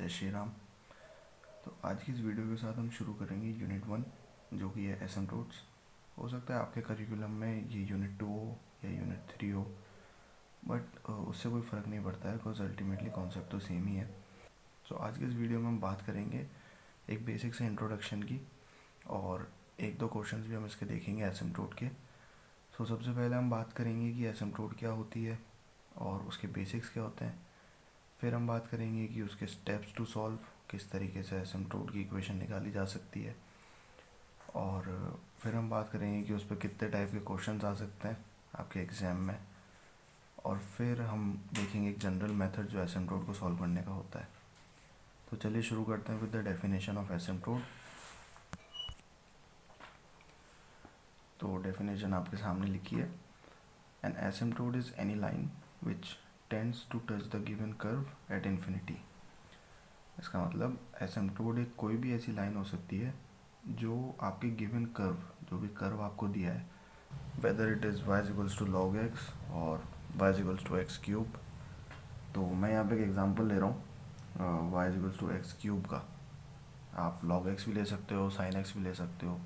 जय श्री राम। तो आज की इस वीडियो के साथ हम शुरू करेंगे यूनिट 1 जो कि है एसिम्प्टोट्स। हो सकता है आपके करिकुलम में ये यूनिट 2 हो या यूनिट 3 हो, बट उससे कोई फ़र्क नहीं पड़ता है बिकॉज अल्टीमेटली कॉन्सेप्ट तो सेम ही है। सो आज की इस वीडियो में हम बात करेंगे एक बेसिक से इंट्रोडक्शन की, और एक दो क्वेश्चंस भी हम इसके देखेंगे एसिम्प्टोट के। सो सबसे पहले हम बात करेंगे कि एसिम्प्टोट क्या होती है और उसके बेसिक्स क्या होते हैं। फिर हम बात करेंगे कि उसके स्टेप्स टू सॉल्व, किस तरीके से एसिम्प्टोट की इक्वेशन निकाली जा सकती है, और फिर हम बात करेंगे कि उस पर कितने टाइप के क्वेश्चंस आ सकते हैं आपके एग्ज़ाम में, और फिर हम देखेंगे एक जनरल मेथड जो एसिम्प्टोट को सॉल्व करने का होता है। तो चलिए शुरू करते हैं with the definition of asymptote. तो डेफिनेशन आपके सामने लिखी है, an asymptote is any line which tends to touch the given curve at infinity. इसका मतलब एसिम्प्टोट एक कोई भी ऐसी लाइन हो सकती है जो आपके गिवन कर्व, जो भी कर्व आपको दिया है, whether it is y equals to log x और y equals to x cube. तो मैं यहाँ पे एक एग्जांपल ले रहा हूँ y equals to x cube का। आप log x भी ले सकते हो, sin x भी ले सकते हो,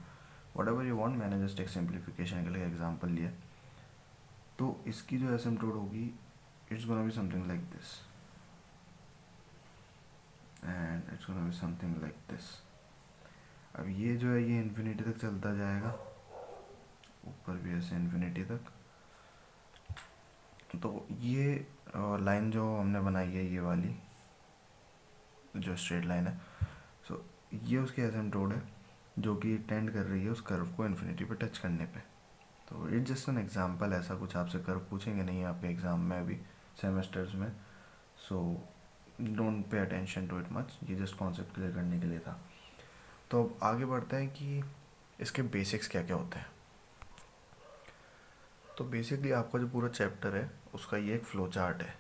वट एवर यू वॉन्ट। मैंने जस्ट एक सिंप्लीफिकेशन के लिए एग्जाम्पल लिया। तो इसकी जो एसिम्प्टोट होगी, it's gonna be something like this and it's gonna be something like this. अब ये जो है ये इन्फिनिटी तक चलता जाएगा, ऊपर भी ऐसे इन्फिनिटी तक। तो ये लाइन जो हमने बनाई है, ये वाली जो स्ट्रेट लाइन है, सो ये उसकी एसिम्प्टोट है जो कि टेंड कर रही है उस कर्व को इन्फिनिटी पे टच करने पे। तो इट्स जस्ट एन एग्जांपल, ऐसा कुछ आपसे कर्व पूछेंगे नहीं आपके एग्ज़ाम में अभी सेमेस्टर्स में। So don't pay attention to it much, ये जस्ट कॉन्सेप्ट क्लियर करने के लिए था। तो अब आगे बढ़ते हैं कि इसके बेसिक्स क्या क्या होते हैं। तो बेसिकली आपका जो पूरा चैप्टर है उसका ये एक फ़्लो चार्ट है।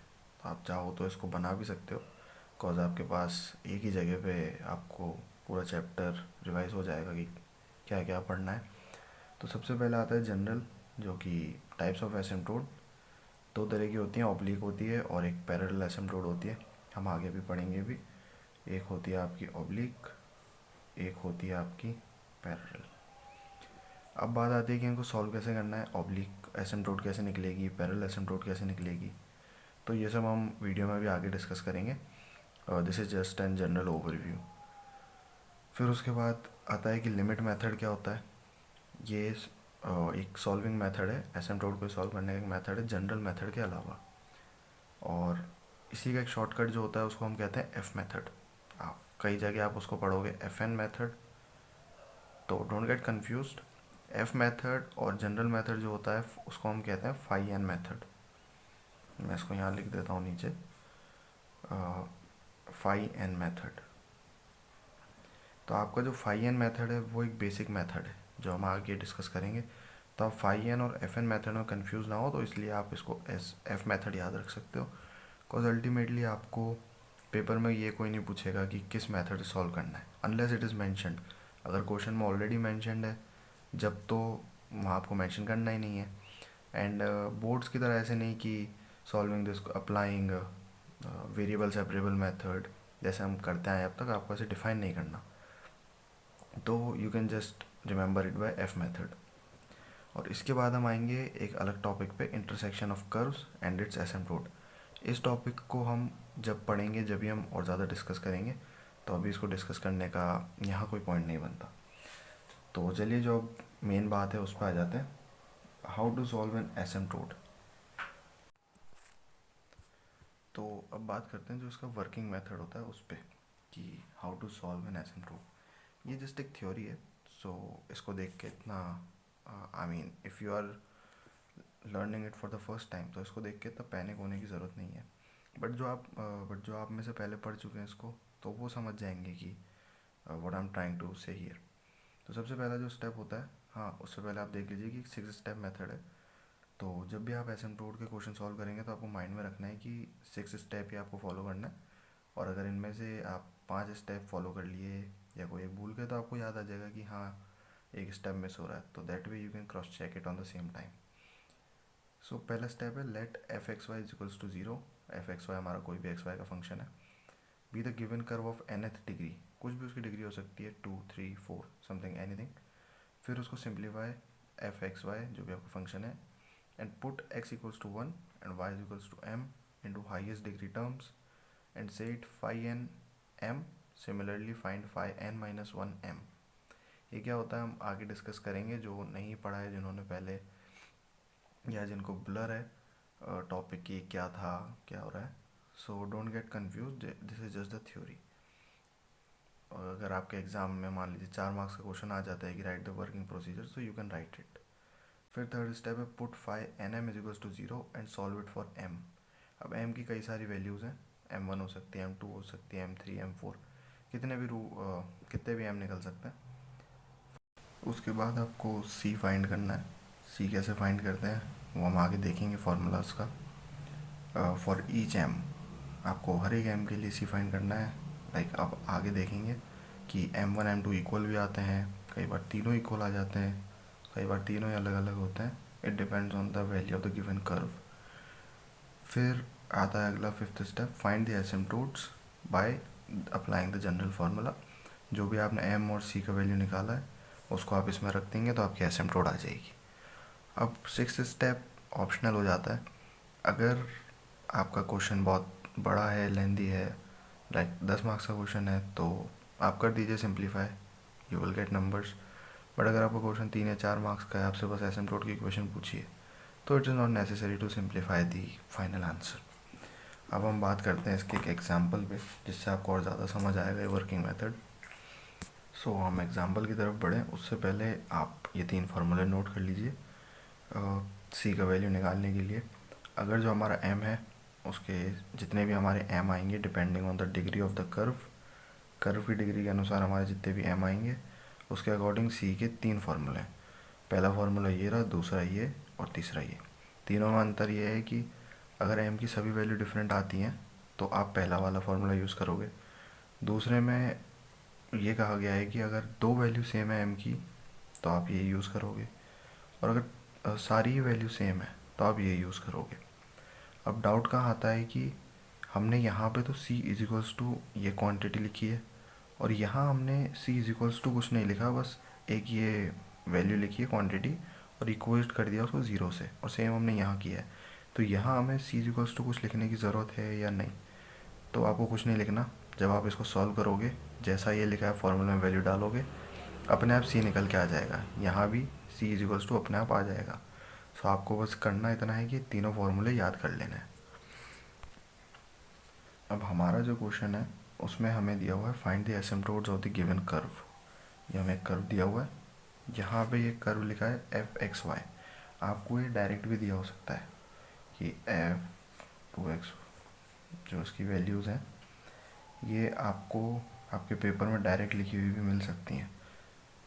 आप चाहो तो इसको बना भी सकते हो, बिकॉज आपके पास एक ही जगह पे आपको पूरा चैप्टर रिवाइज हो जाएगा कि क्या क्या पढ़ना है। तो सबसे पहले आता है जनरल, जो कि टाइप्स ऑफ एसिम्प्टोट। दो तरह की होती हैं, ऑब्लिक होती है और एक पैरेलल एसिम्प्टोट होती है। हम आगे भी पढ़ेंगे भी। एक होती है आपकी ऑब्लिक, एक होती है आपकी पैरेलल। अब बात आती है कि इनको सॉल्व कैसे करना है, ऑब्लिक एसिम्प्टोट कैसे निकलेगी, पैरेलल एसिम्प्टोट कैसे निकलेगी। तो ये सब हम वीडियो में भी आगे डिस्कस करेंगे। This is just an general overview. फिर उसके बाद आता है कि लिमिट मेथड क्या होता है। ये एक सॉल्विंग मेथड है, एसिम्प्टोट को सॉल्व करने का एक मेथड है जनरल मेथड के अलावा। और इसी का एक शॉर्टकट जो होता है उसको हम कहते हैं एफ मेथड। आप कई जगह आप उसको पढ़ोगे एफ एन मेथड, तो don't get confused. F method और जनरल मेथड जो होता है उसको हम कहते हैं फाई एन मेथड। मैं इसको यहाँ लिख देता हूँ नीचे, फाई एन मेथड। तो आपका जो फाई एन मेथड है वो एक बेसिक मेथड है जो हम आगे डिस्कस करेंगे। तो आप फाई एन और एफ एन मेथड में कंफ्यूज ना हो, तो इसलिए आप इसको एस एफ मेथड याद रख सकते हो। बिकॉज अल्टीमेटली आपको पेपर में ये कोई नहीं पूछेगा कि किस मेथड से सॉल्व करना है, अनलेस इट इज़ मैंशनड। अगर क्वेश्चन में ऑलरेडी मैंशनड है जब, तो वहाँ आपको मैंशन करना ही नहीं है। एंड बोर्ड्स की तरह ऐसे नहीं कि solving this applying variable separable method जैसे हम करते हैं अब तक, आपको ऐसे डिफाइन नहीं करना। तो you can just remember it by F method. और इसके बाद हम आएंगे एक अलग टॉपिक पे, intersection of curves and it's asymptote. इस टॉपिक को हम जब पढ़ेंगे जब भी हम और ज़्यादा डिस्कस करेंगे, तो अभी इसको डिस्कस करने का यहाँ कोई पॉइंट नहीं बनता। तो चलिए जो मेन बात है उस पर आ जाते हैं, how to solve an asymptote. तो अब बात करते हैं जो इसका वर्किंग मेथड होता है उस पर, कि how to solve an asymptote. ये जस्ट एक थ्योरी है। सो इसको देख के इतना, I mean if you are learning it for the first time, तो इसको देख के इतना पैनिक होने की ज़रूरत नहीं है। बट जो आप में से पहले पढ़ चुके हैं इसको, तो वो समझ जाएंगे कि what I am trying to say here. तो सबसे पहला जो स्टेप होता है, हाँ उससे पहले आप देख लीजिए कि 6 स्टेप मेथड है। तो जब भी आप एसिम्प्टोट के क्वेश्चन सॉल्व करेंगे तो आपको माइंड में रखना है कि 6 स्टेप ही आपको फॉलो करना है। और अगर इनमें से आप 5 स्टेप फॉलो कर लिए या कोई एक भूल गए, तो आपको याद आ जाएगा कि हाँ एक स्टेप मिस हो रहा है। तो that way you can cross check it on the same time. So पहला स्टेप है let f x y is equals to zero. F x y हमारा कोई भी एक्स वाई का फंक्शन है। Be the given curve of nth degree, कुछ भी उसकी डिग्री हो सकती है, 2 3 4 समथिंग एनीथिंग। फिर उसको सिंप्लीफाई एफ एक्स वाई जो भी आपका फंक्शन है, and put x equals to 1 and y equals to m into highest degree terms and set phi n m, similarly find phi n minus 1 m। ये क्या होता है हम आगे डिस्कस करेंगे, जो नहीं पढ़ा है जिन्होंने पहले, या जिनको ब्लर है टॉपिक की क्या था क्या हो रहा है, so don't get confuse, this is just the theory. और अगर आपके एग्जाम में मान लीजिए 4 मार्क्स का क्वेश्चन आ जाता है कि write the working procedure, so you can write it. फिर थर्ड स्टेप है put phi n m is equals to 0 and solve it for m. अब एम की कई सारी वैल्यूज़ हैं, m1 हो सकती है, m2 हो सकती है, m3 m4, कितने भी m निकल सकते हैं। उसके बाद आपको c फाइंड करना है। c कैसे फाइंड करते हैं वो हम आगे देखेंगे फार्मूलाज का। फॉर ईच m, आपको हर एक m के लिए c फाइंड करना है। लाइक आप आगे देखेंगे कि m1 m2 इक्वल भी आते हैं, कई बार तीनों इक्वल आ जाते हैं, कई बार तीनों ही अलग अलग होते हैं। It depends on the value of the given curve. फिर आता है अगला fifth step, find the asymptotes by applying the general formula. जो भी आपने m और c का वैल्यू निकाला है उसको आप इसमें रख देंगे तो आपकी एसिम्प्टोट आ जाएगी। अब सिक्स्थ स्टेप ऑप्शनल हो जाता है। अगर आपका क्वेश्चन बहुत बड़ा है, लेंदी है, लाइक 10 मार्क्स का क्वेश्चन है, तो आप कर दीजिए simplify, you will gate numbers. But अगर आपका क्वेश्चन 3 या 4 मार्क्स का है, आपसे बस एसिम्प्टोट की इक्वेशन पूछिए, तो it is not necessary to simplify the final answer. अब हम बात करते हैं इसके एक एग्जाम्पल पे, जिससे आपको और ज़्यादा समझ आएगा ये वर्किंग मेथड। सो हम एग्जाम्पल की तरफ बढ़ें उससे पहले आप ये 3 फार्मूले नोट कर लीजिए सी का वैल्यू निकालने के लिए। अगर जो हमारा m है उसके जितने भी हमारे m आएंगे depending on the degree of the curve की डिग्री के अनुसार हमारे जितने भी m आएंगे उसके अकॉर्डिंग c के 3 फार्मूले हैं। पहला फार्मूला ये रहा, दूसरा ये और तीसरा ये। तीनों में अंतर ये है कि अगर m की सभी वैल्यू डिफरेंट आती हैं तो आप पहला वाला फार्मूला यूज़ करोगे। दूसरे में ये कहा गया है कि अगर 2 वैल्यू सेम है m की तो आप ये यूज़ करोगे, और अगर सारी वैल्यू सेम है तो आप ये यूज़ करोगे। अब डाउट कहाँ आता है कि हमने यहाँ पे तो c इज इक्वल्स टू ये क्वांटिटी लिखी है, और यहाँ हमने c इज इक्वल्स टू कुछ नहीं लिखा, बस एक ये वैल्यू लिखी है क्वांटिटी और इक्वेट कर दिया उसको 0 से, और सेम हमने यहाँ किया है। तो यहाँ हमें c इज इक्वल्स टू कुछ लिखने की ज़रूरत है या नहीं, तो आपको कुछ नहीं लिखना। जब आप इसको सॉल्व करोगे, जैसा ये लिखा है फॉर्मूला में वैल्यू डालोगे, अपने आप c निकल के आ जाएगा, यहाँ भी c इज इक्वल्स टू अपने आप आ जाएगा। सो आपको बस करना इतना है कि तीनों फार्मूले याद कर लेना है। अब हमारा जो क्वेश्चन है उसमें हमें दिया हुआ है find the asymptotes of the given curve. ये हमें एक कर्व दिया हुआ है, यहाँ पे ये कर्व लिखा है एफ एक्स वाई। आपको ये डायरेक्ट भी दिया हो सकता है कि एफ 2x, जो इसकी वैल्यूज़ हैं ये आपको आपके पेपर में डायरेक्ट लिखी हुई भी मिल सकती हैं।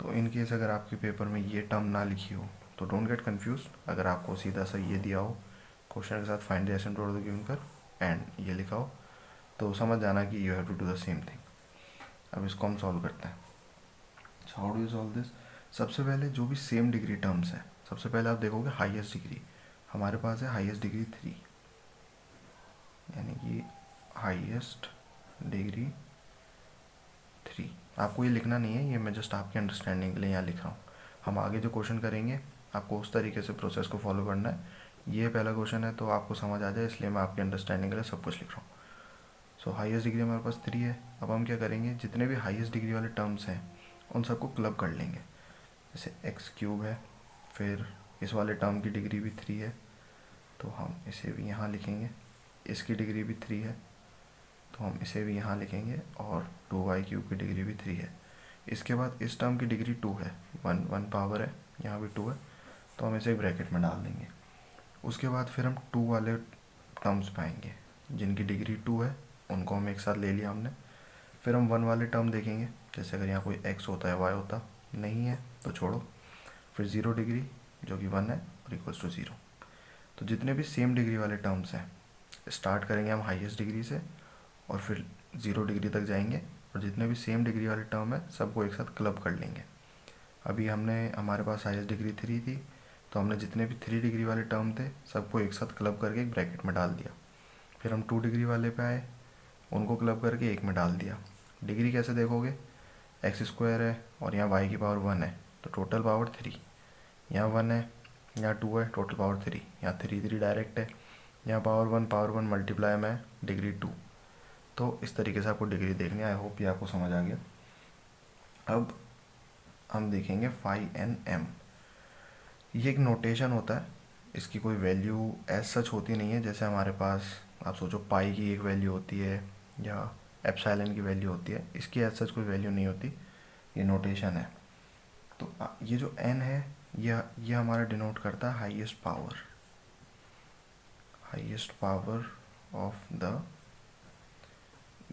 तो इन केस अगर आपके पेपर में ये टर्म ना लिखी हो तो डोंट गेट कंफ्यूज। अगर आपको सीधा सा ये दिया हो क्वेश्चन के साथ find the asymptote of the given curve and ये लिखा हो, तो समझ जाना कि you have to do the same thing. अब इसको हम सॉल्व करते हैं। So how do you solve this. सबसे पहले जो भी सेम डिग्री टर्म्स हैं, सबसे पहले आप देखोगे हाईएस्ट डिग्री। हमारे पास है हाईएस्ट डिग्री 3, यानी कि हाईएस्ट डिग्री 3। आपको ये लिखना नहीं है, ये मैं जस्ट आपके अंडरस्टैंडिंग के लिए यहाँ लिख रहा हूँ। हम आगे जो क्वेश्चन करेंगे आपको उस तरीके से प्रोसेस को फॉलो करना है। ये पहला क्वेश्चन है तो आपको समझ आ जाए, इसलिए मैं आपकी अंडरस्टैंडिंग के लिए सब कुछ लिख रहा हूँ। सो हाईएस्ट डिग्री हमारे पास 3 है। अब हम क्या करेंगे, जितने भी हाईएस्ट डिग्री वाले टर्म्स हैं उन सबको क्लब कर लेंगे। जैसे x³ है, फिर इस वाले टर्म की डिग्री भी 3 है तो हम इसे भी यहाँ लिखेंगे। इसकी डिग्री भी 3 है तो हम इसे भी यहाँ लिखेंगे, और 2y³ की डिग्री भी 3 है। इसके बाद इस टर्म की डिग्री 2 है, 1 पावर है, यहाँ भी 2 है, तो हम इसे ब्रैकेट में डाल देंगे। उसके बाद फिर हम 2 वाले टर्म्स पाएंगे जिनकी डिग्री 2 है, उनको हम एक साथ ले लिया हमने। फिर हम 1 वाले टर्म देखेंगे, जैसे अगर यहाँ कोई x होता है, y होता नहीं है तो छोड़ो। फिर 0 डिग्री जो कि 1 है और इक्वल्स टू 0। तो जितने भी सेम डिग्री वाले टर्म्स हैं स्टार्ट करेंगे हम हाईएस्ट डिग्री से और फिर 0 डिग्री तक जाएंगे, और जितने भी सेम डिग्री वाले टर्म है सबको एक साथ क्लब कर लेंगे। अभी हमारे पास हाईएस्ट डिग्री 3 थी, तो हमने जितने भी 3 डिग्री वाले टर्म थे सबको एक साथ क्लब करके एक ब्रैकेट में डाल दिया। फिर हम 2 डिग्री वाले पे आए, उनको क्लब करके एक में डाल दिया। डिग्री कैसे देखोगे, एक्स स्क्वायर है और यहाँ वाई की पावर 1 है तो टोटल पावर 3, यहाँ 1 है यहाँ 2 है टोटल पावर 3, यहाँ 3 डायरेक्ट है, यहाँ पावर 1 मल्टीप्लाई में डिग्री 2। तो इस तरीके से आपको डिग्री देखनी है। आई होप ये आपको समझ आ गया। अब हम देखेंगे फाई एन एम। ये एक नोटेशन होता है, इसकी कोई वैल्यू एज सच होती नहीं है। जैसे हमारे पास आप सोचो पाई की एक वैल्यू होती है या एप्सिलॉन की वैल्यू होती है, इसकी एज सच कोई वैल्यू नहीं होती, ये नोटेशन है। तो ये जो एन है ये हमारा डिनोट करता है highest power of the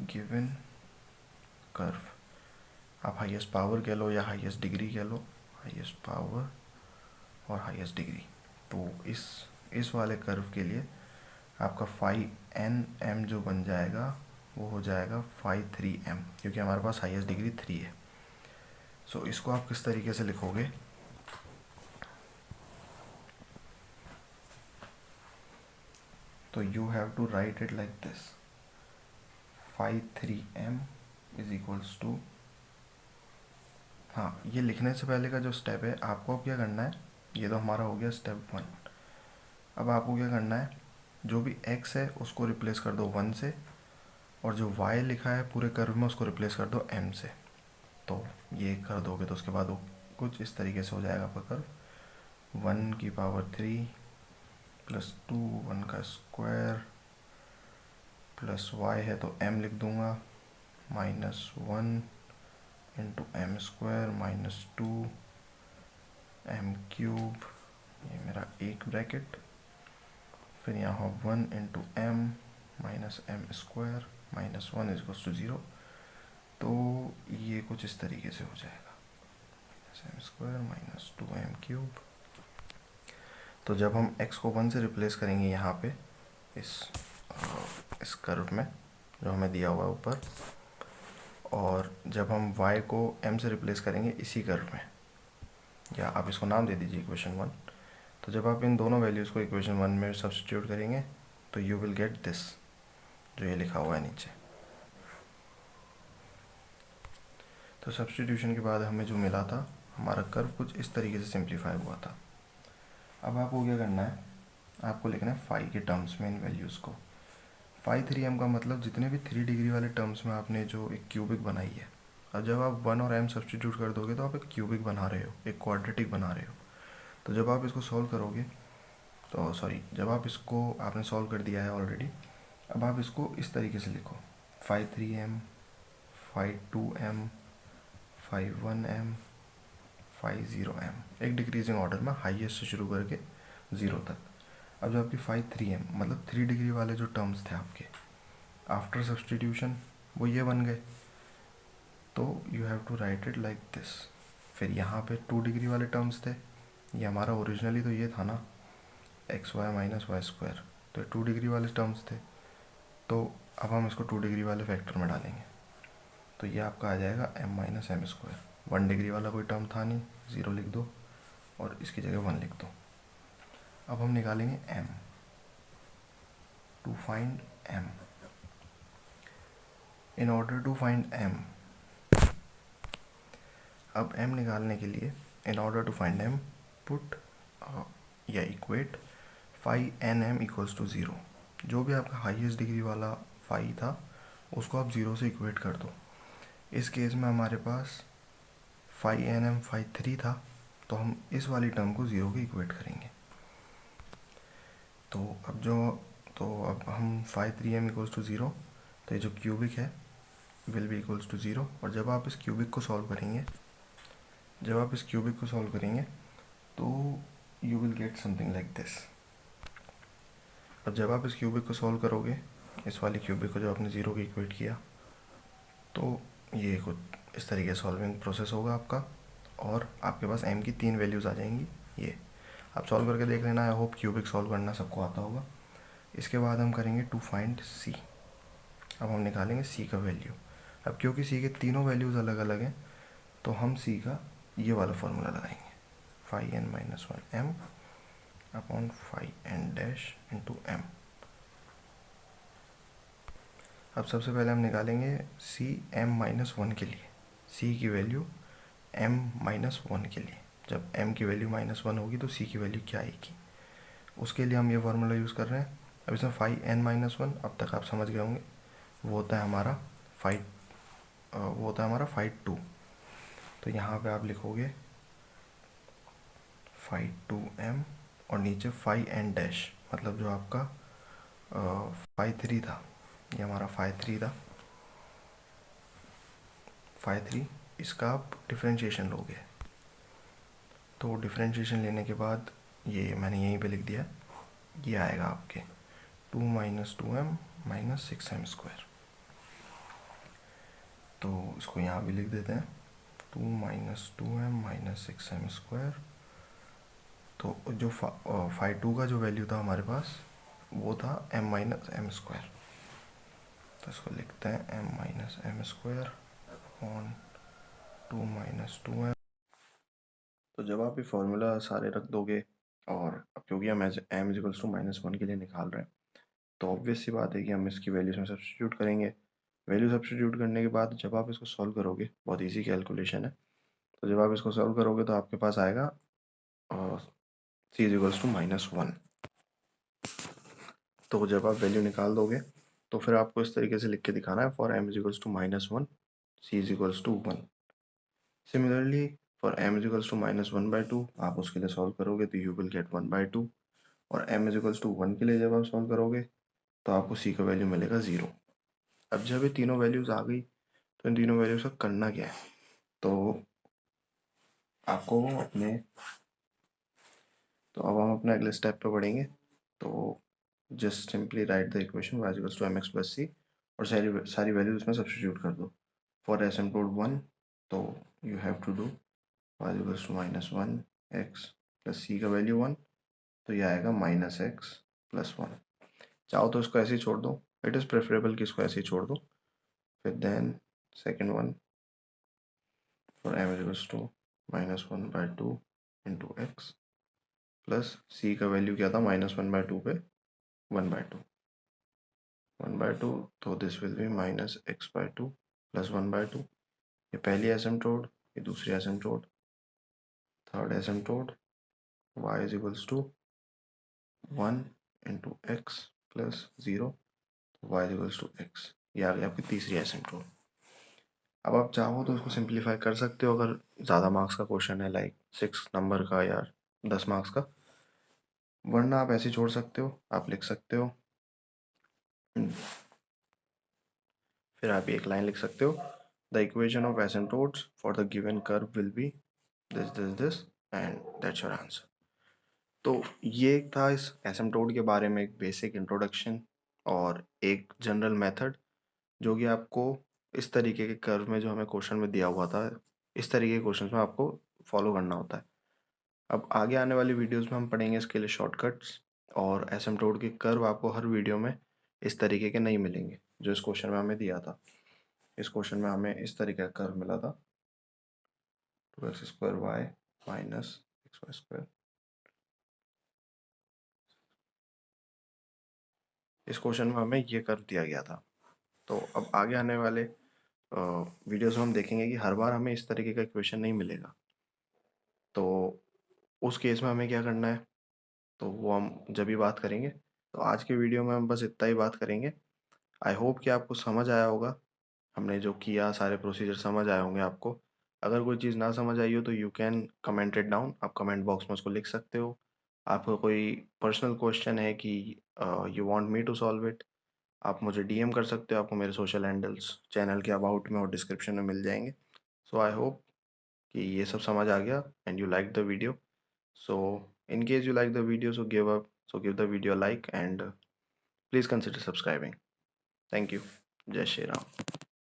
given curve. आप हाईएस्ट पावर कह लो या हाईएस्ट डिग्री कह लो, हाईएस्ट पावर और हाईएस्ट डिग्री। तो इस वाले कर्व के लिए आपका फाई एन एम जो बन जाएगा वो हो जाएगा फाई 3m, क्योंकि हमारे पास हाईएस्ट डिग्री 3 है। सो इसको आप किस तरीके से लिखोगे, तो you have to write it like this, phi 3m is equals to, हाँ ये लिखने से पहले का जो स्टेप है आपको क्या करना है, ये तो हमारा हो गया स्टेप 1। अब आपको क्या करना है, जो भी x है उसको रिप्लेस कर दो 1 से, और जो y लिखा है पूरे कर्व में उसको रिप्लेस कर दो m से। तो ये कर दोगे तो उसके बाद वो कुछ इस तरीके से हो जाएगा आपका कर्व, 1 की पावर 3 प्लस 2 1 का स्क्वायर प्लस y है तो m लिख दूंगा -1 इंटू एम स्क्वायर -2 m क्यूब, ये मेरा एक ब्रैकेट, फिर यहाँ 1 into m minus m square -1 is to 0। तो ये कुछ इस तरीके से हो जाएगा, एम स्क्वायर -2m क्यूब। तो जब हम x को 1 से रिप्लेस करेंगे यहाँ पे इस कर्व में जो हमें दिया हुआ है ऊपर, और जब हम y को m से रिप्लेस करेंगे इसी कर्व में, या आप इसको नाम दे दीजिए इक्वेशन 1। तो जब आप इन दोनों वैल्यूज़ को इक्वेशन 1 में सब्स्टिट्यूट करेंगे तो यू विल गेट दिस, जो ये लिखा हुआ है नीचे। तो सब्स्टिट्यूशन के बाद हमें जो मिला था, हमारा कर्व कुछ इस तरीके से सिंप्लीफाई हुआ था। अब आपको क्या करना है, आपको लिखना है फाई के टर्म्स में इन वैल्यूज़ को। फाई 3m का मतलब जितने भी 3 डिग्री वाले टर्म्स में आपने जो एक क्यूबिक बनाई है, अब जब आप 1 और m सब्स्टिट्यूट कर दोगे तो आप एक क्यूबिक बना रहे हो, एक क्वाड्रेटिक बना रहे हो। तो जब आप इसको सॉल्व करोगे तो जब आप इसको आपने सॉल्व कर दिया है ऑलरेडी, अब आप इसको इस तरीके से लिखो, phi 3m, phi 2m, phi 1m, phi 0m, एक डिक्रीजिंग ऑर्डर में हाईएस्ट से शुरू करके 0 तक। अब जो आपकी फाई 3m मतलब 3 डिग्री वाले जो टर्म्स थे आपके, आफ्टर सब्स्टिट्यूशन वो ये बन गए। तो you have to write it like this. फिर यहाँ पे 2 डिग्री वाले टर्म्स थे, ये हमारा ओरिजिनली तो ये था ना x y minus y square, तो 2 डिग्री वाले टर्म्स थे। तो अब हम इसको 2 डिग्री वाले फैक्टर में डालेंगे, तो ये आपका आ जाएगा m minus m square. 1 degree वाला कोई टर्म था नहीं, 0 लिख दो और इसकी जगह 1 लिख दो। अब हम निकालेंगे m, to find m। In order to find m, अब m निकालने के लिए in order to find m put या equate phi n m equals to 0। जो भी आपका हाईएस्ट डिग्री वाला फाई था उसको आप 0 से इक्वेट कर दो। इस केस में हमारे पास फाई एन एम फाई 3 था, तो हम इस वाली टर्म को 0 के इक्वेट करेंगे। तो अब हम फाई 3m इक्वल्स टू 0, तो ये जो क्यूबिक है विल बी इक्वल्स टू 0। और जब आप इस क्यूबिक को सॉल्व करेंगे तो you will get something like this. अब जब आप इस क्यूबिक को सॉल्व करोगे, इस वाली क्यूबिक को जो आपने 0 के इक्वेट किया, तो ये कुछ इस तरीके से सॉल्विंग प्रोसेस होगा आपका, और आपके पास m की 3 वैल्यूज़ आ जाएंगी। ये आप सॉल्व करके देख लेना, आई होप क्यूबिक सॉल्व करना सबको आता होगा। इसके बाद हम करेंगे टू फाइंड c। अब हम निकालेंगे c का वैल्यू। अब क्योंकि c के तीनों वैल्यूज़ अलग अलग हैं, तो हम c का ये वाला फॉर्मूला लगाएंगे, phi n minus 1m upon phi n dash into m। अब सबसे पहले हम निकालेंगे सी एम माइनस वन के लिए, सी की वैल्यू एम माइनस वन के लिए। जब एम की वैल्यू माइनस वन होगी तो सी की वैल्यू क्या आएगी, उसके लिए हम ये फार्मूला यूज़ कर रहे हैं। अब इसमें फाइव एन माइनस वन, अब तक आप समझ गए होंगे, वो होता है हमारा फाइव, वो होता है हमारा फाइव टू। तो यहाँ पे आप लिखोगे फाइव टू एम और नीचे फाइव एन डैश, मतलब जो आपका फाइव थ्री था, ये हमारा फाइव थ्री था, फाइव थ्री, इसका आप डिफ्रेंशिएशन लोगे। तो डिफ्रेंशिएशन लेने के बाद ये मैंने यहीं पे लिख दिया, ये आएगा आपके two minus two m minus six m square. तो इसको यहाँ भी लिख देते हैं, two minus two m minus six m square. तो जो फाइव टू का जो वैल्यू था हमारे पास वो था एम माइनस एम स्क्वायर, तो इसको लिखते हैं m minus m square on two minus two m. तो जब आप ये फॉर्मूला सारे रख दोगे, और अब क्योंकि हम m equals to minus one के लिए निकाल रहे हैं, तो ऑब्वियस सी बात है कि हम इसकी वैल्यूज में सब्स्टिट्यूट करेंगे। वैल्यू सब्स्टिट्यूट करने के बाद जब आप इसको सॉल्व करोगे, बहुत इजी कैलकुलेशन है, तो जब आप इसको सॉल्व करोगे तो आपके पास आएगा सी इजिकल्स टू माइनस वन। तो जब आप वैल्यू निकाल दोगे तो फिर आपको इस तरीके से लिख के दिखाना है, for m equals to minus one c equals to one. Similarly for m equals to minus one by two, आप उसके लिए सॉल्व करोगे तो you will get one by two. और एम इजिकल्स टू वन के लिए जब आप सॉल्व करोगे तो आपको सी का वैल्यू मिलेगा ज़ीरो। अब जब ये तीनों वैल्यूज़ आ गई तो इन तीनों वैल्यूज़ का करना क्या है, तो आपको अपने, तो अब हम अपने अगले स्टेप पे बढ़ेंगे। तो just simply write the equation y equals to m x plus c, और सारी सारी वैल्यूज इसमें सब्स्टिट्यूट कर दो। फॉर एसिम्प्टोट वन, तो you have to do y equals to minus one x plus c का वैल्यू वन, तो ये आएगा माइनस एक्स प्लस वन। चाहो तो इसको ऐसे ही छोड़ दो, इट इज़ प्रेफरेबल कि इसको ऐसे ही छोड़ दो। फिर then second one, for m equals to minus one by two into x plus c का वैल्यू क्या था माइनस वन बाई टू पे one by two, one by two, तो this will be minus x by two plus one by two. ये पहली asymptote, ये दूसरी asymptote, third asymptote, y is equals to one into x plus zero, y is equals to x. ये आ गई आपकी तीसरी asymptote. अब आप चाहो तो इसको सिंप्लीफाई कर सकते हो अगर ज़्यादा मार्क्स का क्वेश्चन है, लाइक 6 नंबर का या 10 मार्क्स का, वरना आप ऐसे छोड़ सकते हो, आप लिख सकते हो। फिर आप एक लाइन लिख सकते हो, the equation of asymptotes for the given curve will be this this this and that's your answer. तो ये एक था इस एसिम्प्टोट के बारे में एक बेसिक इंट्रोडक्शन और एक जनरल मेथड, जो कि आपको इस तरीके के कर्व में, जो हमें क्वेश्चन में दिया हुआ था, इस तरीके के क्वेश्चन में आपको फॉलो करना होता है। अब आगे आने वाली वीडियोस में हम पढ़ेंगे इसके लिए शॉर्टकट्स, और एसिम्प्टोट के कर्व आपको हर वीडियो में इस तरीके के नहीं मिलेंगे जो इस क्वेश्चन में हमें दिया था। इस क्वेश्चन में हमें इस तरीके का कर्व मिला था, two x square y minus x y square. इस क्वेश्चन में हमें ये कर्व दिया गया था। तो अब आगे आने वाले वीडियोस में हम देखेंगे कि हर बार हमें इस तरीके का इक्वेशन नहीं मिलेगा, तो उस केस में हमें क्या करना है, तो वो हम जब भी बात करेंगे। तो आज के वीडियो में हम बस इतना ही बात करेंगे। आई होप कि आपको समझ आया होगा, हमने जो किया सारे प्रोसीजर समझ आए होंगे आपको। अगर कोई चीज़ ना समझ आई हो तो you can comment it down, आप कमेंट बॉक्स में उसको लिख सकते हो। आपको कोई पर्सनल क्वेश्चन है कि you want me to solve it, आप मुझे डीएम कर सकते हो। आपको मेरे सोशल हैंडल्स चैनल के अबाउट में और डिस्क्रिप्शन में मिल जाएंगे। सो आई होप कि ये सब समझ आ गया and you like the video. So in case you like the video, give the video a like and please consider subscribing. Thank you. Jai Shri Ram.